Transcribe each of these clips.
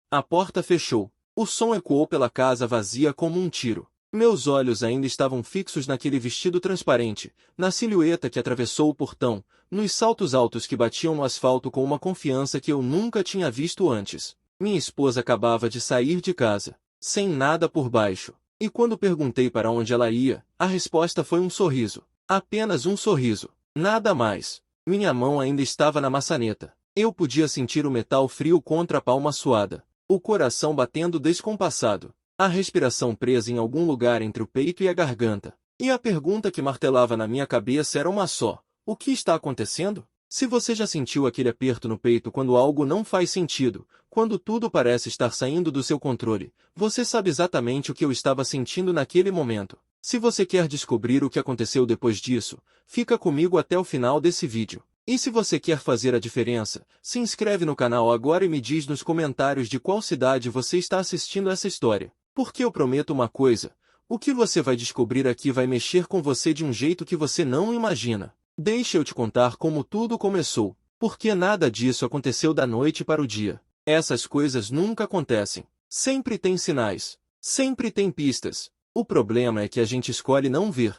A porta fechou. O som ecoou pela casa vazia como um tiro. Meus olhos ainda estavam fixos naquele vestido transparente, na silhueta que atravessou o portão, nos saltos altos que batiam no asfalto com uma confiança que eu nunca tinha visto antes. Minha esposa acabava de sair de casa, sem nada por baixo. E quando perguntei para onde ela ia, a resposta foi um sorriso. Apenas um sorriso. Nada mais. Minha mão ainda estava na maçaneta. Eu podia sentir o metal frio contra a palma suada. O coração batendo descompassado. A respiração presa em algum lugar entre o peito e a garganta. E a pergunta que martelava na minha cabeça era uma só. O que está acontecendo? Se você já sentiu aquele aperto no peito quando algo não faz sentido, quando tudo parece estar saindo do seu controle, você sabe exatamente o que eu estava sentindo naquele momento. Se você quer descobrir o que aconteceu depois disso, fica comigo até o final desse vídeo. E se você quer fazer a diferença, se inscreve no canal agora e me diz nos comentários de qual cidade você está assistindo essa história. Porque eu prometo uma coisa, o que você vai descobrir aqui vai mexer com você de um jeito que você não imagina. Deixa eu te contar como tudo começou, porque nada disso aconteceu da noite para o dia. Essas coisas nunca acontecem. Sempre tem sinais. Sempre tem pistas. O problema é que a gente escolhe não ver.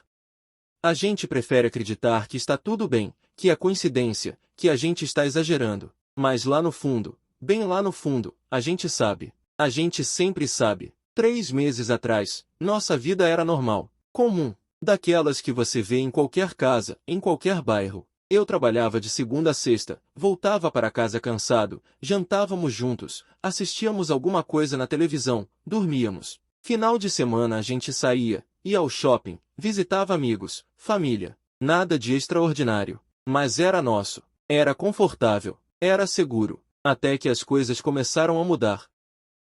A gente prefere acreditar que está tudo bem, que é coincidência, que a gente está exagerando. Mas lá no fundo, bem lá no fundo, a gente sabe. A gente sempre sabe. 3 meses atrás, nossa vida era normal, comum. Daquelas que você vê em qualquer casa, em qualquer bairro. Eu trabalhava de segunda a sexta, voltava para casa cansado, jantávamos juntos, assistíamos alguma coisa na televisão, dormíamos. Final de semana a gente saía, ia ao shopping, visitava amigos, família. Nada de extraordinário. Mas era nosso. Era confortável. Era seguro. Até que as coisas começaram a mudar.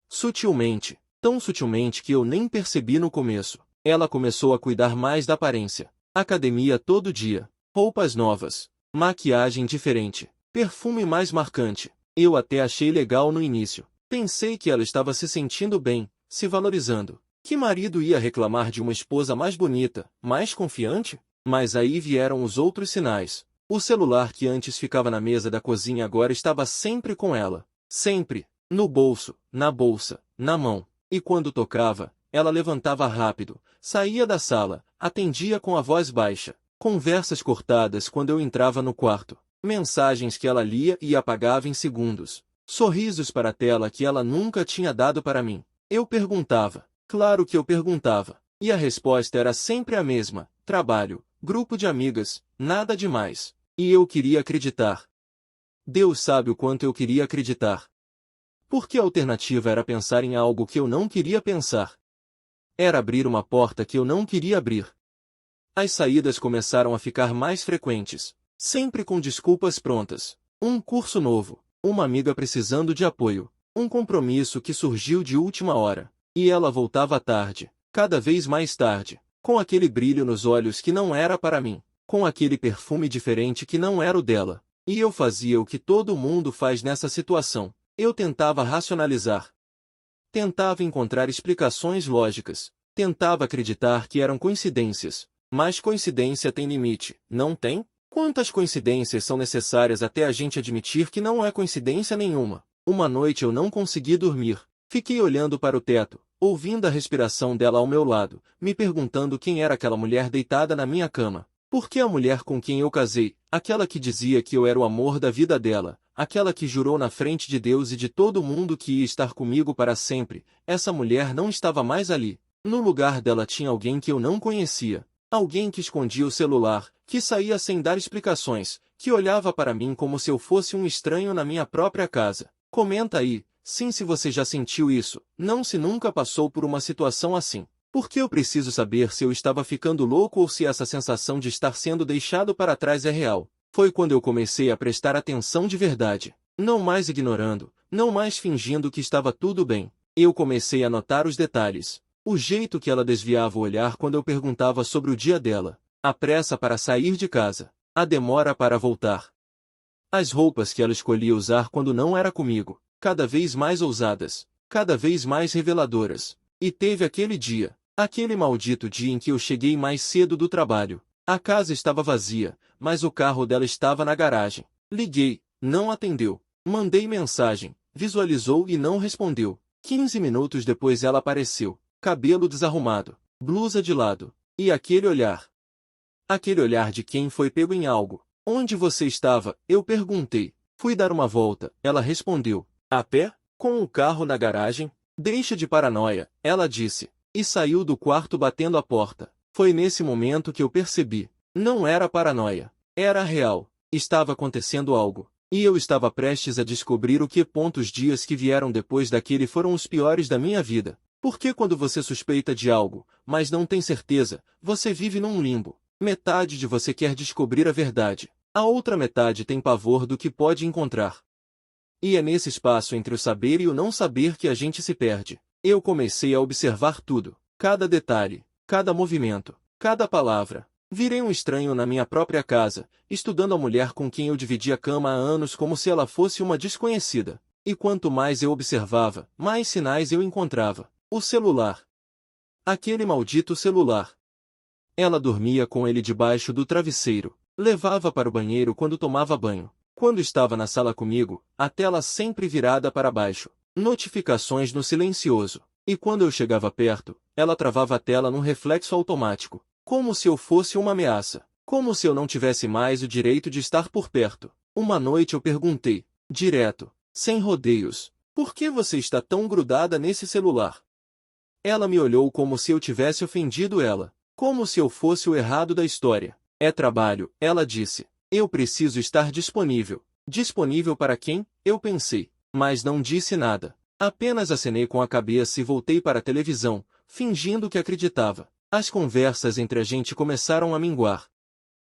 Sutilmente. Tão sutilmente que eu nem percebi no começo. Ela começou a cuidar mais da aparência. Academia todo dia. Roupas novas. Maquiagem diferente. Perfume mais marcante. Eu até achei legal no início. Pensei que ela estava se sentindo bem, se valorizando. Que marido ia reclamar de uma esposa mais bonita, mais confiante? Mas aí vieram os outros sinais. O celular que antes ficava na mesa da cozinha agora estava sempre com ela. Sempre. No bolso, na bolsa, na mão. E quando tocava, ela levantava rápido, saía da sala, atendia com a voz baixa. Conversas cortadas quando eu entrava no quarto. Mensagens que ela lia e apagava em segundos. Sorrisos para a tela que ela nunca tinha dado para mim. Eu perguntava. Claro que eu perguntava. E a resposta era sempre a mesma. Trabalho, grupo de amigas, nada demais. E eu queria acreditar. Deus sabe o quanto eu queria acreditar. Porque a alternativa era pensar em algo que eu não queria pensar. Era abrir uma porta que eu não queria abrir. As saídas começaram a ficar mais frequentes, sempre com desculpas prontas. Um curso novo, uma amiga precisando de apoio, um compromisso que surgiu de última hora. E ela voltava tarde, cada vez mais tarde, com aquele brilho nos olhos que não era para mim, com aquele perfume diferente que não era o dela. E eu fazia o que todo mundo faz nessa situação. Eu tentava racionalizar. Tentava encontrar explicações lógicas. Tentava acreditar que eram coincidências. Mas coincidência tem limite, não tem? Quantas coincidências são necessárias até a gente admitir que não é coincidência nenhuma? Uma noite eu não consegui dormir. Fiquei olhando para o teto, ouvindo a respiração dela ao meu lado, me perguntando quem era aquela mulher deitada na minha cama. Por que a mulher com quem eu casei, aquela que dizia que eu era o amor da vida dela, aquela que jurou na frente de Deus e de todo mundo que ia estar comigo para sempre, essa mulher não estava mais ali. No lugar dela tinha alguém que eu não conhecia. Alguém que escondia o celular, que saía sem dar explicações, que olhava para mim como se eu fosse um estranho na minha própria casa. Comenta aí, sim, se você já sentiu isso, não se nunca passou por uma situação assim. Porque eu preciso saber se eu estava ficando louco ou se essa sensação de estar sendo deixado para trás é real. Foi quando eu comecei a prestar atenção de verdade. Não mais ignorando, não mais fingindo que estava tudo bem. Eu comecei a notar os detalhes. O jeito que ela desviava o olhar quando eu perguntava sobre o dia dela. A pressa para sair de casa. A demora para voltar. As roupas que ela escolhia usar quando não era comigo. Cada vez mais ousadas. Cada vez mais reveladoras. E teve aquele dia. Aquele maldito dia em que eu cheguei mais cedo do trabalho. A casa estava vazia, mas o carro dela estava na garagem. Liguei, não atendeu. Mandei mensagem, visualizou e não respondeu. 15 minutos depois ela apareceu, cabelo desarrumado, blusa de lado, e aquele olhar. Aquele olhar de quem foi pego em algo. Onde você estava? Eu perguntei. Fui dar uma volta, ela respondeu. A pé? Com o carro na garagem? Deixa de paranoia, ela disse, e saiu do quarto batendo a porta. Foi nesse momento que eu percebi. Não era paranoia. Era real. Estava acontecendo algo. E eu estava prestes a descobrir o que. Os dias que vieram depois daquele foram os piores da minha vida. Porque quando você suspeita de algo, mas não tem certeza, você vive num limbo. Metade de você quer descobrir a verdade. A outra metade tem pavor do que pode encontrar. E é nesse espaço entre o saber e o não saber que a gente se perde. Eu comecei a observar tudo. Cada detalhe, cada movimento, cada palavra. Virei um estranho na minha própria casa, estudando a mulher com quem eu dividia a cama há anos como se ela fosse uma desconhecida. E quanto mais eu observava, mais sinais eu encontrava. O celular. Aquele maldito celular. Ela dormia com ele debaixo do travesseiro. Levava para o banheiro quando tomava banho. Quando estava na sala comigo, a tela sempre virada para baixo. Notificações no silencioso. E quando eu chegava perto, ela travava a tela num reflexo automático. Como se eu fosse uma ameaça. Como se eu não tivesse mais o direito de estar por perto. Uma noite eu perguntei, direto, sem rodeios, por que você está tão grudada nesse celular? Ela me olhou como se eu tivesse ofendido ela. Como se eu fosse o errado da história. É trabalho, ela disse. Eu preciso estar disponível. Disponível para quem? Eu pensei. Mas não disse nada. Apenas acenei com a cabeça e voltei para a televisão, fingindo que acreditava. As conversas entre a gente começaram a minguar.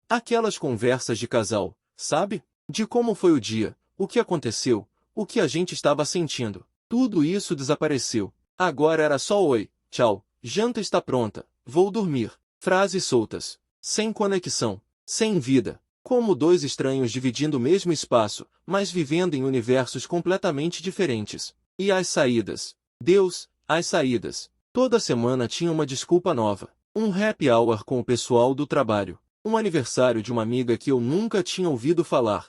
Aquelas conversas de casal, sabe? De como foi o dia, o que aconteceu, o que a gente estava sentindo. Tudo isso desapareceu. Agora era só oi, tchau, janta está pronta, vou dormir. Frases soltas, sem conexão, sem vida. Como dois estranhos dividindo o mesmo espaço, mas vivendo em universos completamente diferentes. E as saídas? Deus, as saídas. Toda semana tinha uma desculpa nova. Um happy hour com o pessoal do trabalho. Um aniversário de uma amiga que eu nunca tinha ouvido falar.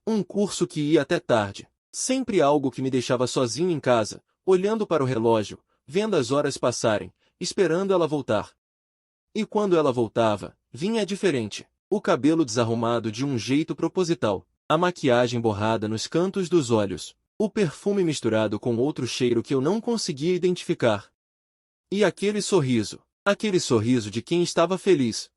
Um curso que ia até tarde. Sempre algo que me deixava sozinho em casa, olhando para o relógio, vendo as horas passarem, esperando ela voltar. E quando ela voltava, vinha diferente. O cabelo desarrumado de um jeito proposital. A maquiagem borrada nos cantos dos olhos. O perfume misturado com outro cheiro que eu não conseguia identificar. E aquele sorriso de quem estava feliz.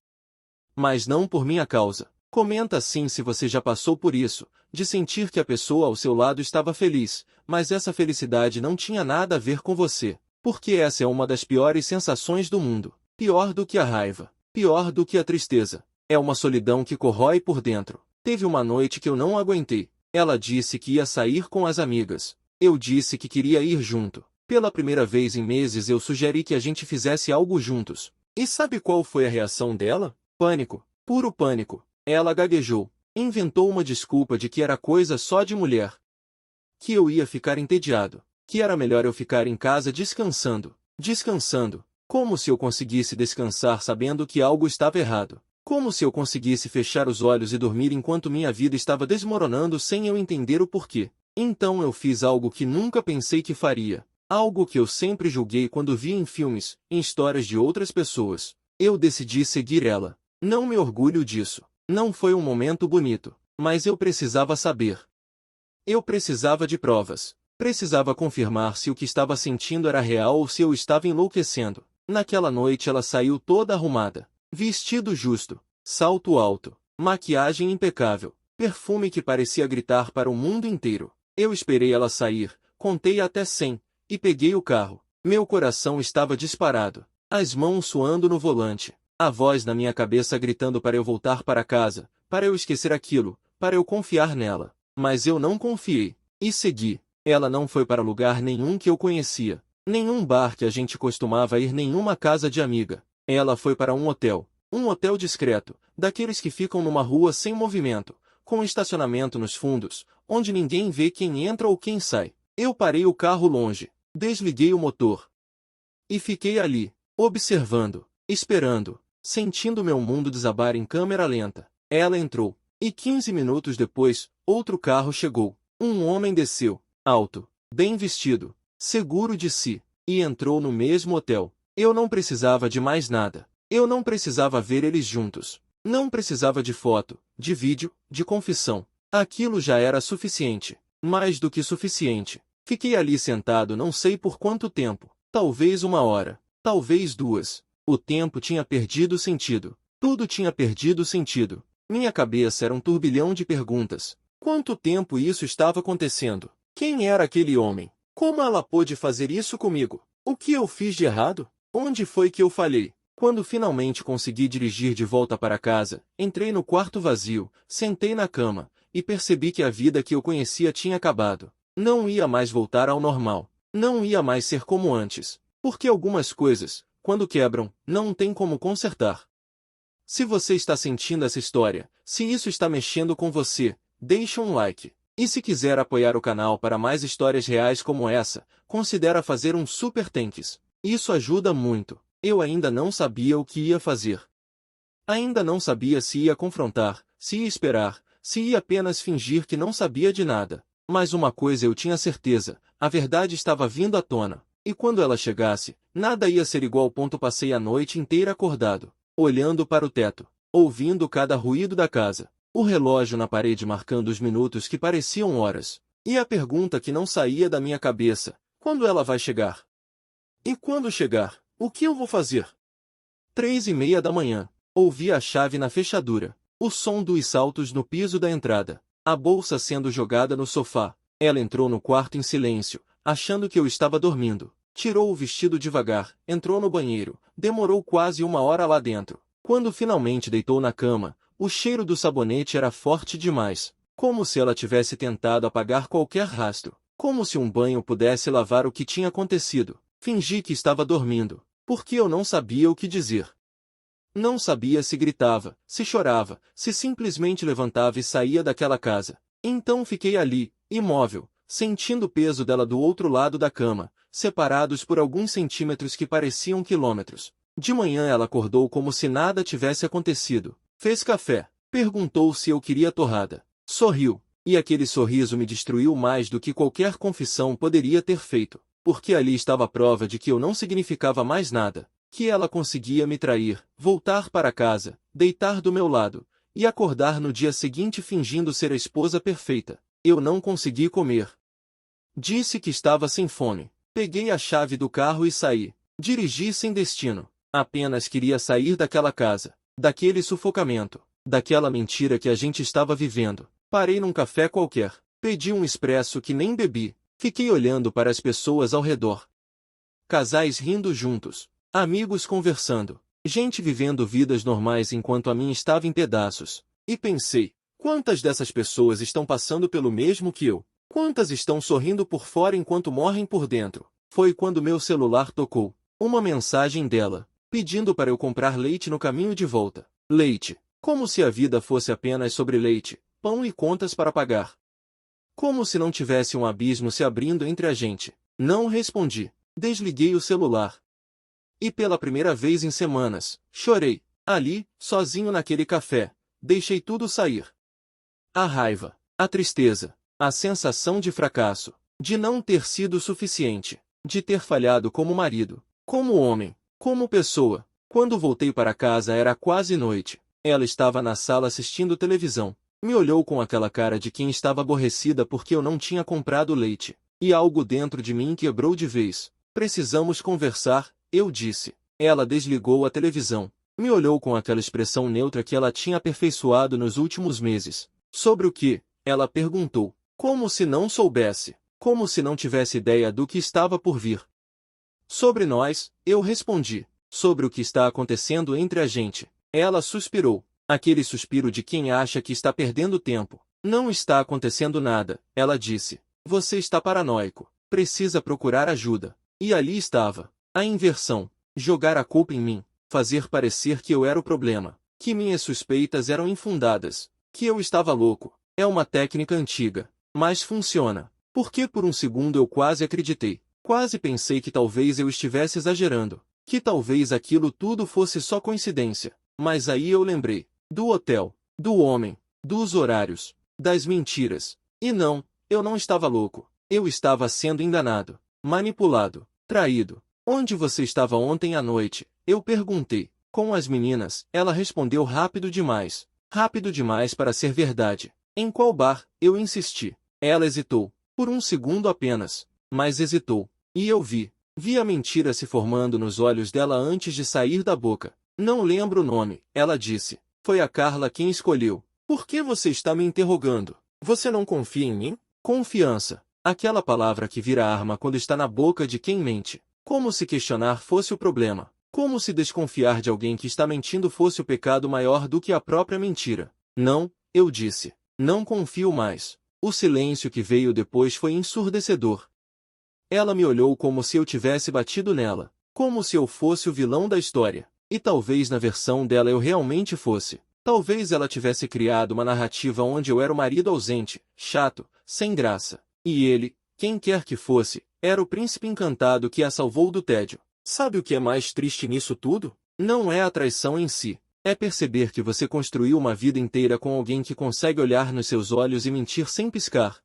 Mas não por minha causa. Comenta assim se você já passou por isso, de sentir que a pessoa ao seu lado estava feliz, mas essa felicidade não tinha nada a ver com você, porque essa é uma das piores sensações do mundo. Pior do que a raiva, pior do que a tristeza. É uma solidão que corrói por dentro. Teve uma noite que eu não aguentei. Ela disse que ia sair com as amigas. Eu disse que queria ir junto. Pela primeira vez em meses eu sugeri que a gente fizesse algo juntos. E sabe qual foi a reação dela? Pânico. Puro pânico. Ela gaguejou. Inventou uma desculpa de que era coisa só de mulher. Que eu ia ficar entediado. Que era melhor eu ficar em casa descansando. Descansando. Como se eu conseguisse descansar sabendo que algo estava errado. Como se eu conseguisse fechar os olhos e dormir enquanto minha vida estava desmoronando sem eu entender o porquê. Então eu fiz algo que nunca pensei que faria. Algo que eu sempre julguei quando via em filmes, em histórias de outras pessoas. Eu decidi seguir ela. Não me orgulho disso. Não foi um momento bonito. Mas eu precisava saber. Eu precisava de provas. Precisava confirmar se o que estava sentindo era real ou se eu estava enlouquecendo. Naquela noite ela saiu toda arrumada. Vestido justo, salto alto, maquiagem impecável, perfume que parecia gritar para o mundo inteiro. Eu esperei ela sair, contei até 100, e peguei o carro. Meu coração estava disparado, as mãos suando no volante, a voz na minha cabeça gritando para eu voltar para casa, para eu esquecer aquilo, para eu confiar nela. Mas eu não confiei, e segui. Ela não foi para lugar nenhum que eu conhecia, nenhum bar que a gente costumava ir, nenhuma casa de amiga. Ela foi para um hotel discreto, daqueles que ficam numa rua sem movimento, com estacionamento nos fundos, onde ninguém vê quem entra ou quem sai. Eu parei o carro longe, desliguei o motor. E fiquei ali, observando, esperando, sentindo meu mundo desabar em câmera lenta. Ela entrou, e 15 minutos depois, outro carro chegou. Um homem desceu. alto, bem vestido, seguro de si, e entrou no mesmo hotel. Eu não precisava de mais nada. Eu não precisava ver eles juntos. Não precisava de foto, de vídeo, de confissão. Aquilo já era suficiente. Mais do que suficiente. Fiquei ali sentado não sei por quanto tempo. Talvez 1 hora. Talvez 2. O tempo tinha perdido sentido. Tudo tinha perdido sentido. Minha cabeça era um turbilhão de perguntas. Quanto tempo isso estava acontecendo? Quem era aquele homem? Como ela pôde fazer isso comigo? O que eu fiz de errado? Onde foi que eu falhei? Quando finalmente consegui dirigir de volta para casa, entrei no quarto vazio, sentei na cama, e percebi que a vida que eu conhecia tinha acabado. Não ia mais voltar ao normal. Não ia mais ser como antes. Porque algumas coisas, quando quebram, não tem como consertar. Se você está sentindo essa história, se isso está mexendo com você, deixa um like. E se quiser apoiar o canal para mais histórias reais como essa, considera fazer um super thanks. Isso ajuda muito. Eu ainda não sabia o que ia fazer. Ainda não sabia se ia confrontar, se ia esperar, se ia apenas fingir que não sabia de nada. Mas uma coisa eu tinha certeza, a verdade estava vindo à tona. E quando ela chegasse, nada ia ser igual. Passei a noite inteira acordado, olhando para o teto, ouvindo cada ruído da casa, o relógio na parede marcando os minutos que pareciam horas. E a pergunta que não saía da minha cabeça, quando ela vai chegar? E quando chegar, o que eu vou fazer? 3:30 da manhã. Ouvi a chave na fechadura. O som dos saltos no piso da entrada. A bolsa sendo jogada no sofá. Ela entrou no quarto em silêncio, achando que eu estava dormindo. Tirou o vestido devagar, entrou no banheiro. Demorou quase 1 hora lá dentro. Quando finalmente deitou na cama, o cheiro do sabonete era forte demais. Como se ela tivesse tentado apagar qualquer rastro. Como se um banho pudesse lavar o que tinha acontecido. Fingi que estava dormindo, porque eu não sabia o que dizer. Não sabia se gritava, se chorava, se simplesmente levantava e saía daquela casa. Então fiquei ali, imóvel, sentindo o peso dela do outro lado da cama, separados por alguns centímetros que pareciam quilômetros. De manhã ela acordou como se nada tivesse acontecido. Fez café, perguntou se eu queria torrada. Sorriu, e aquele sorriso me destruiu mais do que qualquer confissão poderia ter feito. Porque ali estava a prova de que eu não significava mais nada, que ela conseguia me trair, voltar para casa, deitar do meu lado, e acordar no dia seguinte fingindo ser a esposa perfeita. Eu não consegui comer. Disse que estava sem fome. Peguei a chave do carro e saí. Dirigi sem destino. Apenas queria sair daquela casa, daquele sufocamento, daquela mentira que a gente estava vivendo. Parei num café qualquer, pedi um expresso que nem bebi. Fiquei olhando para as pessoas ao redor. Casais rindo juntos, amigos conversando, gente vivendo vidas normais enquanto a minha estava em pedaços. E pensei, quantas dessas pessoas estão passando pelo mesmo que eu? Quantas estão sorrindo por fora enquanto morrem por dentro? Foi quando meu celular tocou. Uma mensagem dela, pedindo para eu comprar leite no caminho de volta. Leite. Como se a vida fosse apenas sobre leite, pão e contas para pagar. Como se não tivesse um abismo se abrindo entre a gente. Não respondi. Desliguei o celular. E pela primeira vez em semanas, chorei. Ali, sozinho naquele café. Deixei tudo sair. A raiva, a tristeza, a sensação de fracasso, de não ter sido suficiente, de ter falhado como marido, como homem, como pessoa. Quando voltei para casa era quase noite. Ela estava na sala assistindo televisão. Me olhou com aquela cara de quem estava aborrecida porque eu não tinha comprado leite. E algo dentro de mim quebrou de vez. Precisamos conversar, eu disse. Ela desligou a televisão. Me olhou com aquela expressão neutra que ela tinha aperfeiçoado nos últimos meses. Sobre o que? Ela perguntou. Como se não soubesse. Como se não tivesse ideia do que estava por vir. Sobre nós, eu respondi. Sobre o que está acontecendo entre a gente. Ela suspirou. Aquele suspiro de quem acha que está perdendo tempo. Não está acontecendo nada, ela disse. Você está paranoico. Precisa procurar ajuda. E ali estava. A inversão. Jogar a culpa em mim. Fazer parecer que eu era o problema. Que minhas suspeitas eram infundadas. Que eu estava louco. É uma técnica antiga. Mas funciona. Porque por um segundo eu quase acreditei. Quase pensei que talvez eu estivesse exagerando. Que talvez aquilo tudo fosse só coincidência. Mas aí eu lembrei. Do hotel, do homem, dos horários, das mentiras. E não, eu não estava louco. Eu estava sendo enganado, manipulado, traído. Onde você estava ontem à noite? Eu perguntei. Com as meninas, ela respondeu rápido demais. Rápido demais para ser verdade. Em qual bar? Eu insisti. Ela hesitou. Por um segundo apenas. Mas hesitou. E eu vi. Vi a mentira se formando nos olhos dela antes de sair da boca. Não lembro o nome, ela disse. Foi a Carla quem escolheu. Por que você está me interrogando? Você não confia em mim? Confiança. Aquela palavra que vira arma quando está na boca de quem mente. Como se questionar fosse o problema. Como se desconfiar de alguém que está mentindo fosse o pecado maior do que a própria mentira. Não, eu disse. Não confio mais. O silêncio que veio depois foi ensurdecedor. Ela me olhou como se eu tivesse batido nela. Como se eu fosse o vilão da história. E talvez na versão dela eu realmente fosse. Talvez ela tivesse criado uma narrativa onde eu era o marido ausente, chato, sem graça. E ele, quem quer que fosse, era o príncipe encantado que a salvou do tédio. Sabe o que é mais triste nisso tudo? Não é a traição em si. É perceber que você construiu uma vida inteira com alguém que consegue olhar nos seus olhos e mentir sem piscar.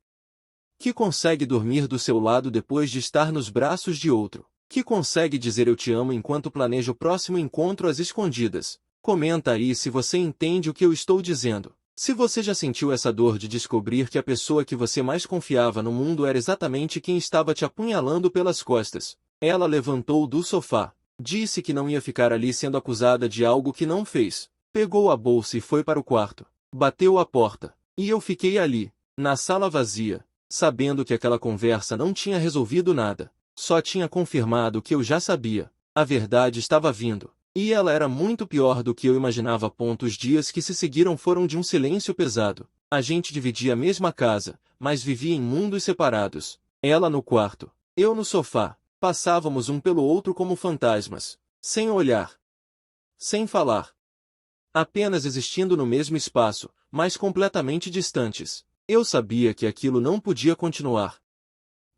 Que consegue dormir do seu lado depois de estar nos braços de outro. Que consegue dizer eu te amo enquanto planeja o próximo encontro às escondidas. Comenta aí se você entende o que eu estou dizendo. Se você já sentiu essa dor de descobrir que a pessoa que você mais confiava no mundo era exatamente quem estava te apunhalando pelas costas. Ela levantou do sofá. Disse que não ia ficar ali sendo acusada de algo que não fez. Pegou a bolsa e foi para o quarto. Bateu a porta. E eu fiquei ali, na sala vazia, sabendo que aquela conversa não tinha resolvido nada. Só tinha confirmado o que eu já sabia. A verdade estava vindo. E ela era muito pior do que eu imaginava. Os dias que se seguiram foram de um silêncio pesado. A gente dividia a mesma casa, mas vivia em mundos separados. Ela no quarto, eu no sofá. Passávamos um pelo outro como fantasmas. Sem olhar. Sem falar. Apenas existindo no mesmo espaço, mas completamente distantes. Eu sabia que aquilo não podia continuar.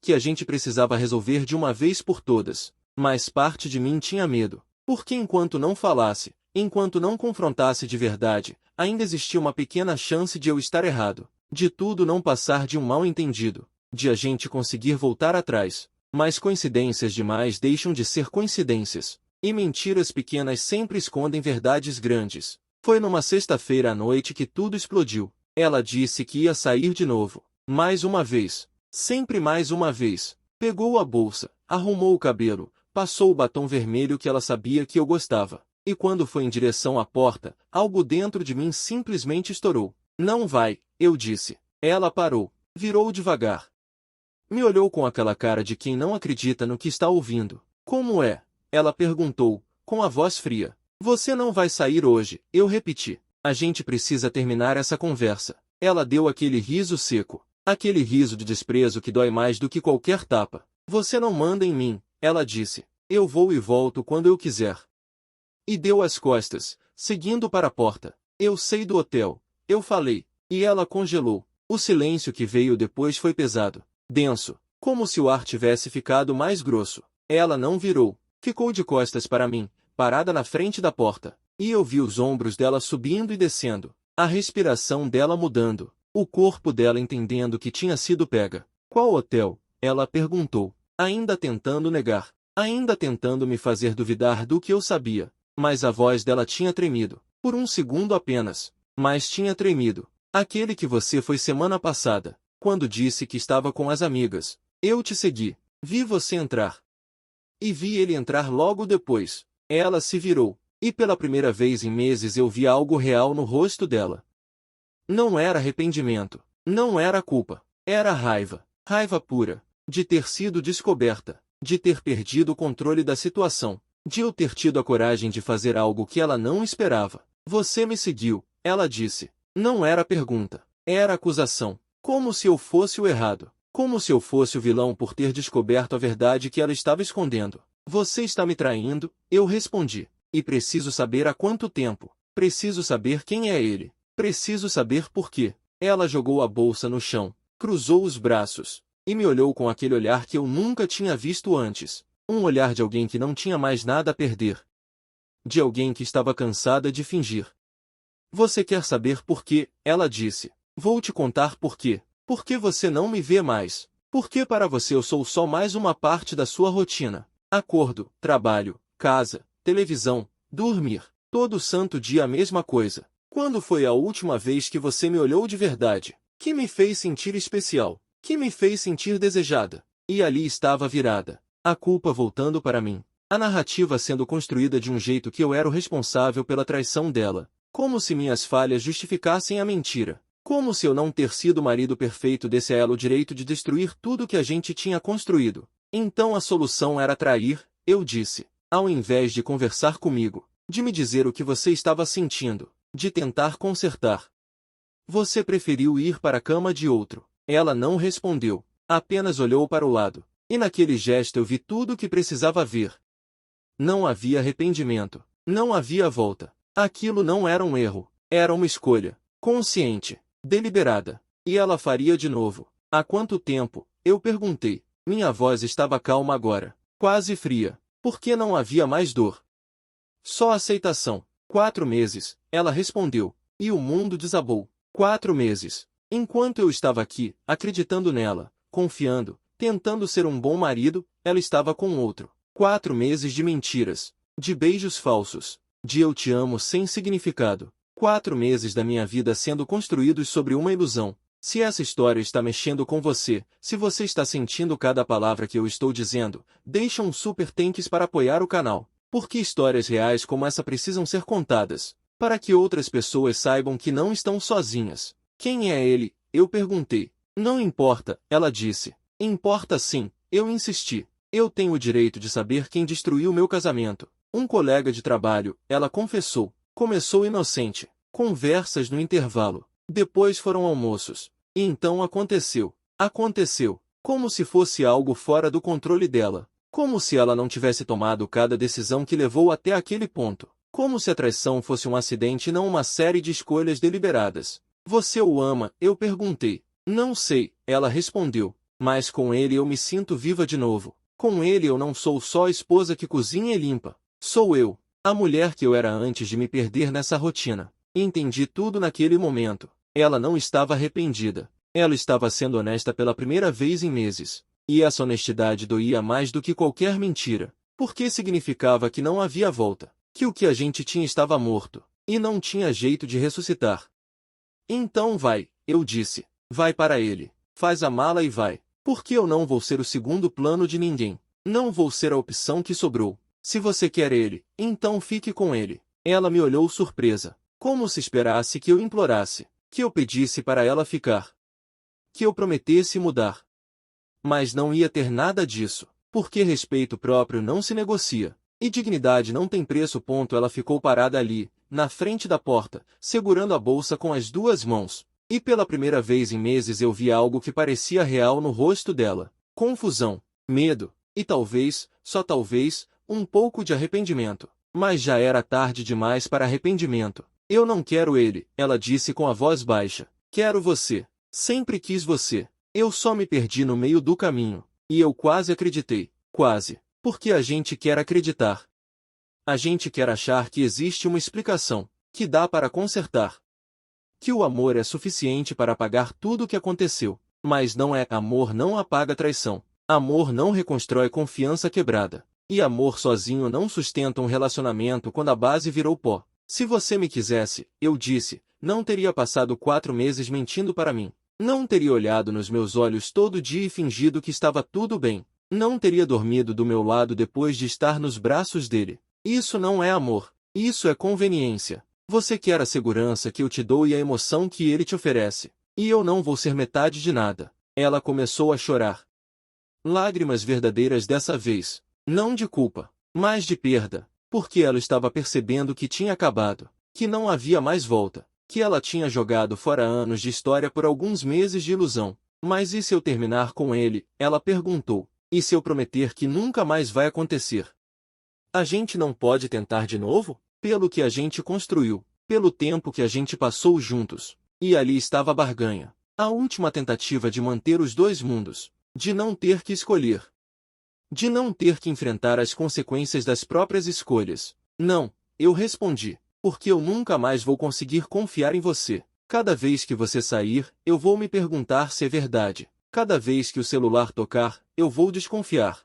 Que a gente precisava resolver de uma vez por todas. Mas parte de mim tinha medo. Porque enquanto não falasse, enquanto não confrontasse de verdade, ainda existia uma pequena chance de eu estar errado. De tudo não passar de um mal-entendido. De a gente conseguir voltar atrás. Mas coincidências demais deixam de ser coincidências. E mentiras pequenas sempre escondem verdades grandes. Foi numa sexta-feira à noite que tudo explodiu. Ela disse que ia sair de novo. Mais uma vez. Sempre mais uma vez. Pegou a bolsa, arrumou o cabelo, passou o batom vermelho que ela sabia que eu gostava. E quando foi em direção à porta, algo dentro de mim simplesmente estourou. Não vai, eu disse. Ela parou. Virou devagar. Me olhou com aquela cara de quem não acredita no que está ouvindo. Como é? Ela perguntou, com a voz fria. Você não vai sair hoje, eu repeti. A gente precisa terminar essa conversa. Ela deu aquele riso seco. Aquele riso de desprezo que dói mais do que qualquer tapa. Você não manda em mim, ela disse. Eu vou e volto quando eu quiser. E deu as costas, seguindo para a porta. Eu sei do hotel, eu falei. E ela congelou. O silêncio que veio depois foi pesado. Denso, como se o ar tivesse ficado mais grosso. Ela não virou, ficou de costas para mim, parada na frente da porta. E eu vi os ombros dela subindo e descendo, a respiração dela mudando, o corpo dela entendendo que tinha sido pega. Qual hotel? Ela perguntou, ainda tentando negar, ainda tentando me fazer duvidar do que eu sabia. Mas a voz dela tinha tremido, por um segundo apenas, mas tinha tremido. Aquele que você foi semana passada. Quando disse que estava com as amigas. Eu te segui. Vi você entrar. E vi ele entrar logo depois. Ela se virou. E pela primeira vez em meses eu vi algo real no rosto dela. Não era arrependimento. Não era culpa. Era raiva. Raiva pura. De ter sido descoberta. De ter perdido o controle da situação. De eu ter tido a coragem de fazer algo que ela não esperava. Você me seguiu, ela disse. Não era pergunta. Era acusação. Como se eu fosse o errado. Como se eu fosse o vilão por ter descoberto a verdade que ela estava escondendo. Você está me traindo, eu respondi. E preciso saber há quanto tempo. Preciso saber quem é ele. Preciso saber por quê. Ela jogou a bolsa no chão, cruzou os braços, e me olhou com aquele olhar que eu nunca tinha visto antes. Um olhar de alguém que não tinha mais nada a perder. De alguém que estava cansada de fingir. Você quer saber por quê? Ela disse. Vou te contar por quê. Por que você não me vê mais? Porque para você eu sou só mais uma parte da sua rotina. Acordo, trabalho, casa, televisão, dormir. Todo santo dia a mesma coisa. Quando foi a última vez que você me olhou de verdade? Que me fez sentir especial? Que me fez sentir desejada? E ali estava virada. A culpa voltando para mim. A narrativa sendo construída de um jeito que eu era o responsável pela traição dela. Como se minhas falhas justificassem a mentira. Como se eu não ter sido o marido perfeito desse ela o direito de destruir tudo que a gente tinha construído. Então a solução era trair, eu disse. Ao invés de conversar comigo, de me dizer o que você estava sentindo, de tentar consertar. Você preferiu ir para a cama de outro. Ela não respondeu, apenas olhou para o lado. E naquele gesto eu vi tudo o que precisava ver. Não havia arrependimento. Não havia volta. Aquilo não era um erro. Era uma escolha. Consciente. Deliberada. E ela faria de novo. Há quanto tempo? Eu perguntei. Minha voz estava calma agora. Quase fria. Porque não havia mais dor. Só aceitação. 4 meses, ela respondeu. E o mundo desabou. 4 meses. Enquanto eu estava aqui, acreditando nela, confiando, tentando ser um bom marido, ela estava com outro. 4 meses de mentiras. De beijos falsos. De eu te amo sem significado. 4 meses da minha vida sendo construídos sobre uma ilusão. Se essa história está mexendo com você, se você está sentindo cada palavra que eu estou dizendo, deixa um super thanks para apoiar o canal. Porque histórias reais como essa precisam ser contadas, para que outras pessoas saibam que não estão sozinhas. Quem é ele? Eu perguntei. Não importa, ela disse. Importa sim, eu insisti. Eu tenho o direito de saber quem destruiu meu casamento. Um colega de trabalho, ela confessou. Começou inocente. Conversas no intervalo. Depois foram almoços. E então aconteceu. Aconteceu. Como se fosse algo fora do controle dela. Como se ela não tivesse tomado cada decisão que levou até aquele ponto. Como se a traição fosse um acidente e não uma série de escolhas deliberadas. Você o ama? Eu perguntei. Não sei, ela respondeu. Mas com ele eu me sinto viva de novo. Com ele eu não sou só a esposa que cozinha e limpa. Sou eu, a mulher que eu era antes de me perder nessa rotina. Entendi tudo naquele momento. Ela não estava arrependida. Ela estava sendo honesta pela primeira vez em meses. E essa honestidade doía mais do que qualquer mentira. Porque significava que não havia volta. Que o que a gente tinha estava morto. E não tinha jeito de ressuscitar. Então vai, eu disse. Vai para ele. Faz a mala e vai. Porque eu não vou ser o segundo plano de ninguém. Não vou ser a opção que sobrou. Se você quer ele, então fique com ele. Ela me olhou surpresa. Como se esperasse que eu implorasse. Que eu pedisse para ela ficar. Que eu prometesse mudar. Mas não ia ter nada disso. Porque respeito próprio não se negocia. E dignidade não tem preço. Ela ficou parada ali, na frente da porta, segurando a bolsa com as 2 mãos. E pela primeira vez em meses eu vi algo que parecia real no rosto dela. Confusão, medo, e talvez, só talvez, um pouco de arrependimento. Mas já era tarde demais para arrependimento. Eu não quero ele, ela disse com a voz baixa. Quero você. Sempre quis você. Eu só me perdi no meio do caminho. E eu quase acreditei. Quase. Porque a gente quer acreditar. A gente quer achar que existe uma explicação. Que dá para consertar. Que o amor é suficiente para apagar tudo o que aconteceu. Mas não é. Amor não apaga traição. Amor não reconstrói confiança quebrada. E amor sozinho não sustenta um relacionamento quando a base virou pó. Se você me quisesse, eu disse, não teria passado 4 meses mentindo para mim. Não teria olhado nos meus olhos todo dia e fingido que estava tudo bem. Não teria dormido do meu lado depois de estar nos braços dele. Isso não é amor. Isso é conveniência. Você quer a segurança que eu te dou e a emoção que ele te oferece. E eu não vou ser metade de nada. Ela começou a chorar. Lágrimas verdadeiras dessa vez. Não de culpa, mas de perda. Porque ela estava percebendo que tinha acabado. Que não havia mais volta. Que ela tinha jogado fora anos de história por alguns meses de ilusão. Mas e se eu terminar com ele? Ela perguntou. E se eu prometer que nunca mais vai acontecer? A gente não pode tentar de novo? Pelo que a gente construiu, pelo tempo que a gente passou juntos. E ali estava a barganha. A última tentativa de manter os 2 mundos. De não ter que escolher. De não ter que enfrentar as consequências das próprias escolhas. Não, eu respondi. Porque eu nunca mais vou conseguir confiar em você. Cada vez que você sair, eu vou me perguntar se é verdade. Cada vez que o celular tocar, eu vou desconfiar.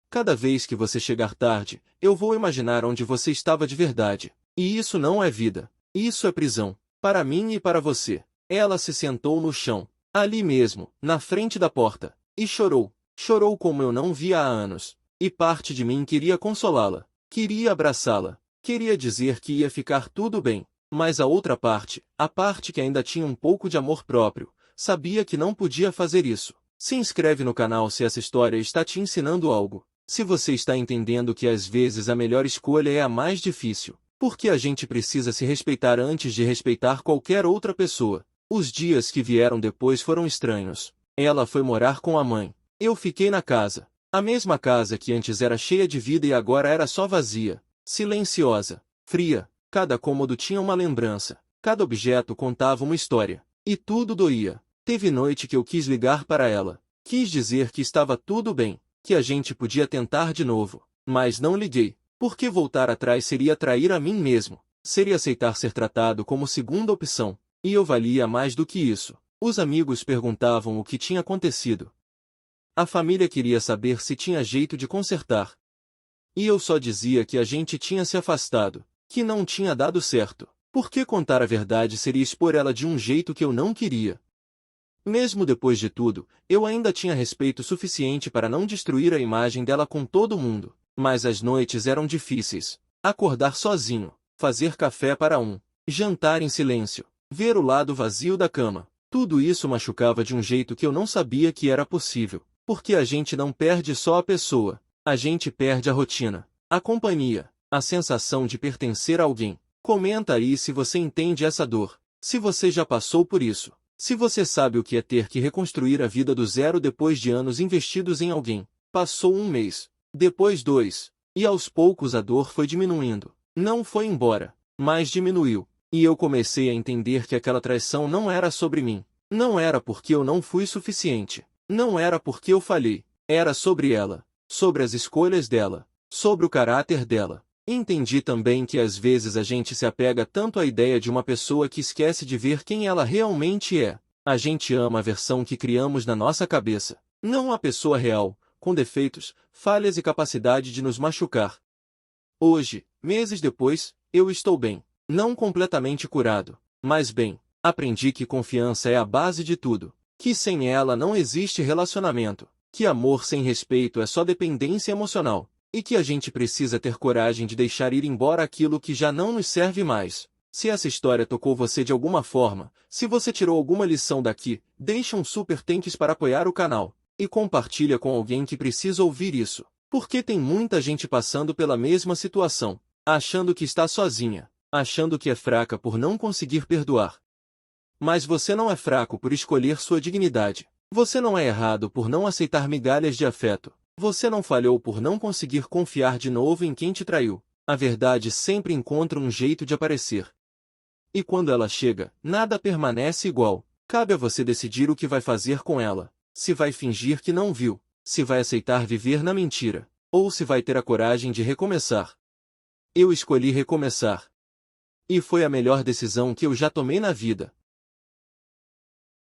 Cada vez que você chegar tarde, eu vou imaginar onde você estava de verdade. E isso não é vida. Isso é prisão. Para mim e para você. Ela se sentou no chão, ali mesmo, na frente da porta, e chorou. Chorou como eu não via há anos. E parte de mim queria consolá-la. Queria abraçá-la. Queria dizer que ia ficar tudo bem. Mas a outra parte, a parte que ainda tinha um pouco de amor próprio, sabia que não podia fazer isso. Se inscreve no canal se essa história está te ensinando algo. Se você está entendendo que às vezes a melhor escolha é a mais difícil. Porque a gente precisa se respeitar antes de respeitar qualquer outra pessoa. Os dias que vieram depois foram estranhos. Ela foi morar com a mãe. Eu fiquei na casa. A mesma casa que antes era cheia de vida e agora era só vazia, silenciosa, fria. Cada cômodo tinha uma lembrança. Cada objeto contava uma história. E tudo doía. Teve noite que eu quis ligar para ela. Quis dizer que estava tudo bem, que a gente podia tentar de novo. Mas não liguei. Porque voltar atrás seria trair a mim mesmo. Seria aceitar ser tratado como segunda opção. E eu valia mais do que isso. Os amigos perguntavam o que tinha acontecido. A família queria saber se tinha jeito de consertar. E eu só dizia que a gente tinha se afastado, que não tinha dado certo. Porque contar a verdade seria expor ela de um jeito que eu não queria. Mesmo depois de tudo, eu ainda tinha respeito suficiente para não destruir a imagem dela com todo mundo. Mas as noites eram difíceis. Acordar sozinho, fazer café para um, jantar em silêncio, ver o lado vazio da cama. Tudo isso machucava de um jeito que eu não sabia que era possível. Porque a gente não perde só a pessoa. A gente perde a rotina, a companhia, a sensação de pertencer a alguém. Comenta aí se você entende essa dor. Se você já passou por isso. Se você sabe o que é ter que reconstruir a vida do zero depois de anos investidos em alguém. Passou um mês. Depois 2. E aos poucos a dor foi diminuindo. Não foi embora, mas diminuiu. E eu comecei a entender que aquela traição não era sobre mim. Não era porque eu não fui suficiente. Não era porque eu falhei. Era sobre ela. Sobre as escolhas dela. Sobre o caráter dela. Entendi também que às vezes a gente se apega tanto à ideia de uma pessoa que esquece de ver quem ela realmente é. A gente ama a versão que criamos na nossa cabeça. Não a pessoa real, com defeitos, falhas e capacidade de nos machucar. Hoje, meses depois, eu estou bem. Não completamente curado, mas bem. Aprendi que confiança é a base de tudo. Que sem ela não existe relacionamento. Que amor sem respeito é só dependência emocional. E que a gente precisa ter coragem de deixar ir embora aquilo que já não nos serve mais. Se essa história tocou você de alguma forma, se você tirou alguma lição daqui, deixa um super thanks para apoiar o canal. E compartilha com alguém que precisa ouvir isso. Porque tem muita gente passando pela mesma situação. Achando que está sozinha. Achando que é fraca por não conseguir perdoar. Mas você não é fraco por escolher sua dignidade. Você não é errado por não aceitar migalhas de afeto. Você não falhou por não conseguir confiar de novo em quem te traiu. A verdade sempre encontra um jeito de aparecer. E quando ela chega, nada permanece igual. Cabe a você decidir o que vai fazer com ela. Se vai fingir que não viu. Se vai aceitar viver na mentira. Ou se vai ter a coragem de recomeçar. Eu escolhi recomeçar. E foi a melhor decisão que eu já tomei na vida.